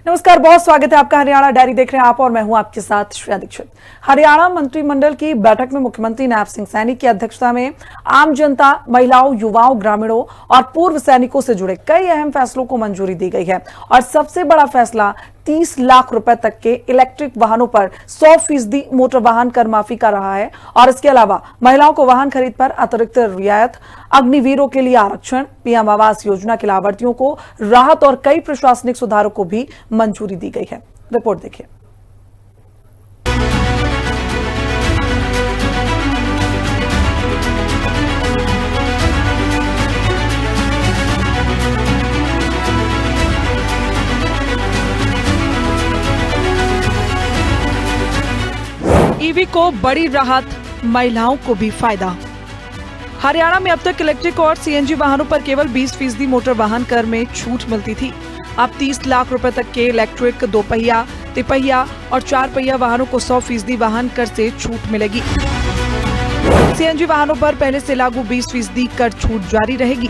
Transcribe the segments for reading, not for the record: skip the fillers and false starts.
नमस्कार, बहुत स्वागत है आपका। हरियाणा डायरी देख रहे हैं आप और मैं हूं आपके साथ श्रेया दीक्षित। हरियाणा मंत्रिमंडल की बैठक में मुख्यमंत्री नायब सिंह सैनी की अध्यक्षता में आम जनता, महिलाओं, युवाओं, ग्रामीणों और पूर्व सैनिकों से जुड़े कई अहम फैसलों को मंजूरी दी गई है और सबसे बड़ा फैसला 30 लाख रुपए तक के इलेक्ट्रिक वाहनों पर 100% मोटर वाहन कर माफी का रहा है और इसके अलावा महिलाओं को वाहन खरीद पर अतिरिक्त रियायत, अग्निवीरों के लिए आरक्षण, पीएम आवास योजना के लाभार्थियों को राहत और कई प्रशासनिक सुधारों को भी मंजूरी दी गई है। रिपोर्ट देखिए। ईवी को बड़ी राहत, महिलाओं को भी फायदा। हरियाणा में अब तक इलेक्ट्रिक और सीएनजी वाहनों पर केवल 20% मोटर वाहन कर में छूट मिलती थी। अब 30 लाख रुपए तक के इलेक्ट्रिक 2 पहिया, तिपहिया और 4 पहिया वाहनों को 100% वाहन कर से छूट मिलेगी। सीएनजी वाहनों पर पहले से लागू 20% कर छूट जारी रहेगी।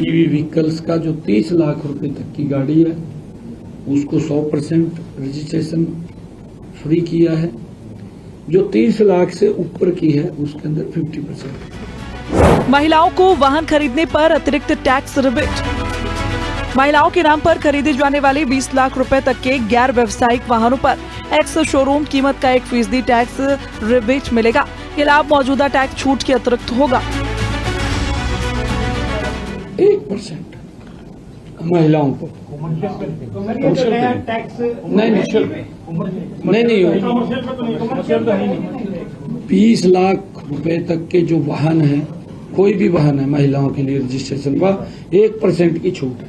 ईवी व्हीकल्स का जो 30 लाख रुपए तक की गाड़ी है उसको 100% रजिस्ट्रेशन फ्री किया है। जो 30 लाख से ऊपर की है उसके अंदर 50%। महिलाओं को वाहन खरीदने पर अतिरिक्त टैक्स रिबेट। महिलाओं के नाम पर खरीदे जाने वाले 20 लाख रुपए तक के गैर व्यवसायिक वाहनों पर एक्स शोरूम कीमत का 1% टैक्स रिबेट मिलेगा। ये लाभ मौजूदा टैक्स छूट के अतिरिक्त होगा। 1% महिलाओं को नहीं 20 लाख रुपए तक के जो वाहन है, कोई भी वाहन है महिलाओं के लिए रजिस्ट्रेशन का 1% की छूट है।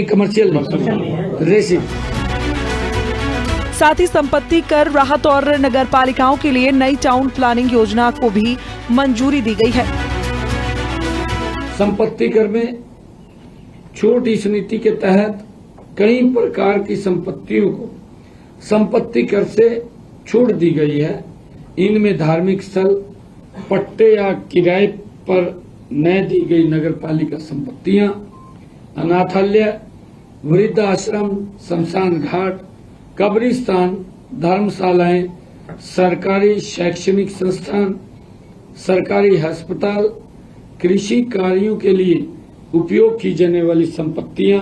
Commercial racing. साथ ही संपत्ति कर राहत और नगर पालिकाओं के लिए नई टाउन प्लानिंग योजना को भी मंजूरी दी गई है। संपत्ति कर में छूट इस नीति के तहत कई प्रकार की संपत्तियों को संपत्ति कर से छूट दी गई है। इनमें धार्मिक स्थल, पट्टे या किराए पर न दी गई नगर पालिका संपत्तियां, अनाथालय, वृद्धाश्रम, शमशान घाट, कब्रिस्तान, धर्मशालाएं, सरकारी शैक्षणिक संस्थान, सरकारी अस्पताल, कृषि कार्यों के लिए उपयोग की जाने वाली संपत्तियां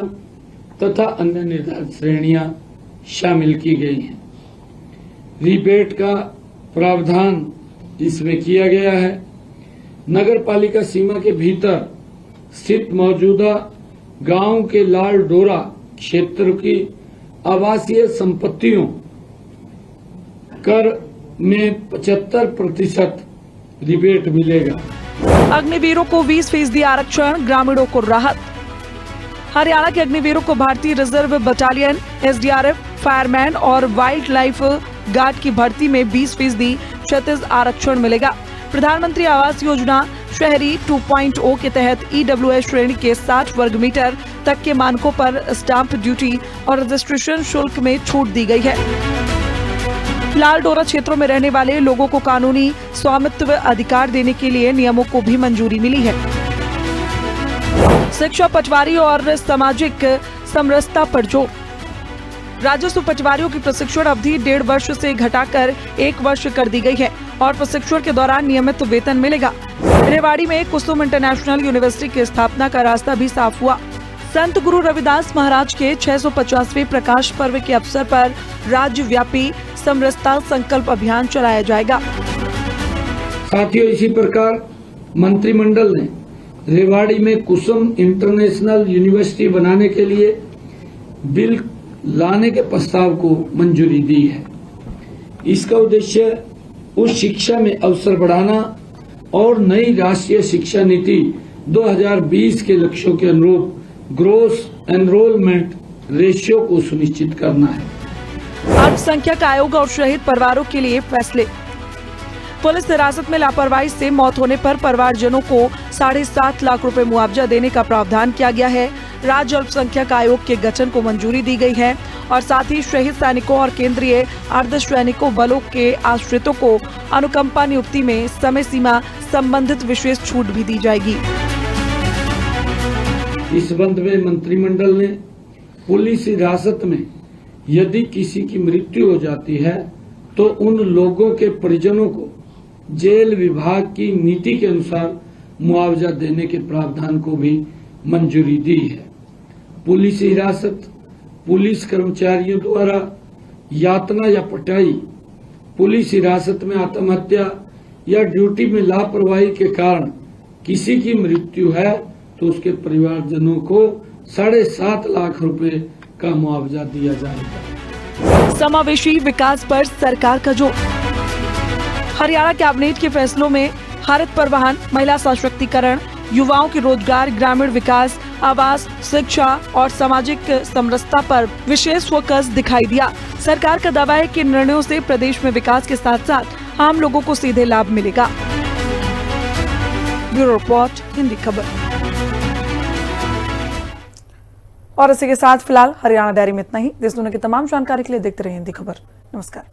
तथा अन्य निर्धारित श्रेणियां शामिल की गई हैं। रिबेट का प्रावधान इसमें किया गया है। नगर पालिका सीमा के भीतर स्थित मौजूदा गांव के लाल डोरा क्षेत्र की आवासीय संपत्तियों कर में 75% रिबेट मिलेगा। अग्निवीरों को 20% आरक्षण, ग्रामीणों को राहत। हरियाणा के अग्निवीरों को भारतीय रिजर्व बटालियन, एसडीआरएफ, फायरमैन और वाइल्ड लाइफ गार्ड की भर्ती में 20% क्षैतिज आरक्षण मिलेगा। प्रधानमंत्री आवास योजना शहरी 2.0 के तहत ईडब्ल्यूएस श्रेणी के 60 वर्ग मीटर तक के मानकों पर स्टाम्प ड्यूटी और रजिस्ट्रेशन शुल्क में छूट दी गई है। लाल डोरा क्षेत्रों में रहने वाले लोगों को कानूनी स्वामित्व अधिकार देने के लिए नियमों को भी मंजूरी मिली है। शिक्षा पटवारी और सामाजिक समरसता पर जोर। राजस्व पटवारियों की प्रशिक्षण अवधि 1.5 वर्ष से घटाकर 1 वर्ष कर दी गई है और प्रशिक्षण के दौरान नियमित वेतन मिलेगा। रेवाड़ी में कुसुम इंटरनेशनल यूनिवर्सिटी की स्थापना का रास्ता भी साफ हुआ। संत गुरु रविदास महाराज के 650वें प्रकाश पर्व के अवसर पर राज्यव्यापी समरसता संकल्प अभियान चलाया जाएगा। साथियों, इसी प्रकार मंत्रिमंडल ने रेवाड़ी में कुसुम इंटरनेशनल यूनिवर्सिटी बनाने के लिए बिल लाने के प्रस्ताव को मंजूरी दी है। इसका उद्देश्य उच्च शिक्षा में अवसर बढ़ाना और नई राष्ट्रीय शिक्षा नीति 2020 के लक्ष्यों के अनुरूप ग्रोस एनरोलमेंट रेशियो को सुनिश्चित करना है। अल्पसंख्यक आयोग और शहीद परिवारों के लिए फैसले। पुलिस हिरासत में लापरवाही से मौत होने पर परिवारजनों को 7.5 लाख रुपए मुआवजा देने का प्रावधान किया गया है। राज्य अल्पसंख्यक आयोग के गठन को मंजूरी दी गई है और साथ ही शहीद सैनिकों और केंद्रीय अर्धसैनिकों बलों के आश्रितों को अनुकंपा नियुक्ति में समय सीमा संबंधित विशेष छूट भी दी जाएगी। इस संबंध में मंत्रिमंडल ने पुलिस हिरासत में यदि किसी की मृत्यु हो जाती है तो उन लोगों के परिजनों को जेल विभाग की नीति के अनुसार मुआवजा देने के प्रावधान को भी मंजूरी दी है। पुलिस हिरासत, पुलिस कर्मचारियों द्वारा यातना या पिटाई, पुलिस हिरासत में आत्महत्या या ड्यूटी में लापरवाही के कारण किसी की मृत्यु है तो उसके परिवारजनों को 7.5 लाख रुपए का मुआवजा दिया जाएगा। समावेशी विकास पर सरकार का जोर। हरियाणा कैबिनेट के फैसलों में हरित परिवहन, महिला सशक्तिकरण, युवाओं के रोजगार, ग्रामीण विकास, आवास, शिक्षा और सामाजिक समरसता पर विशेष फोकस दिखाई दिया। सरकार का दावा है कि निर्णयों से प्रदेश में विकास के साथ साथ आम लोगों को सीधे लाभ मिलेगा। ब्यूरो रिपोर्ट, हिंदी खबर। और इसी के साथ फिलहाल हरियाणा डायरी में इतना ही। देश दुनिया की तमाम जानकारी के लिए देखते रहिए हिंदी खबर। नमस्कार।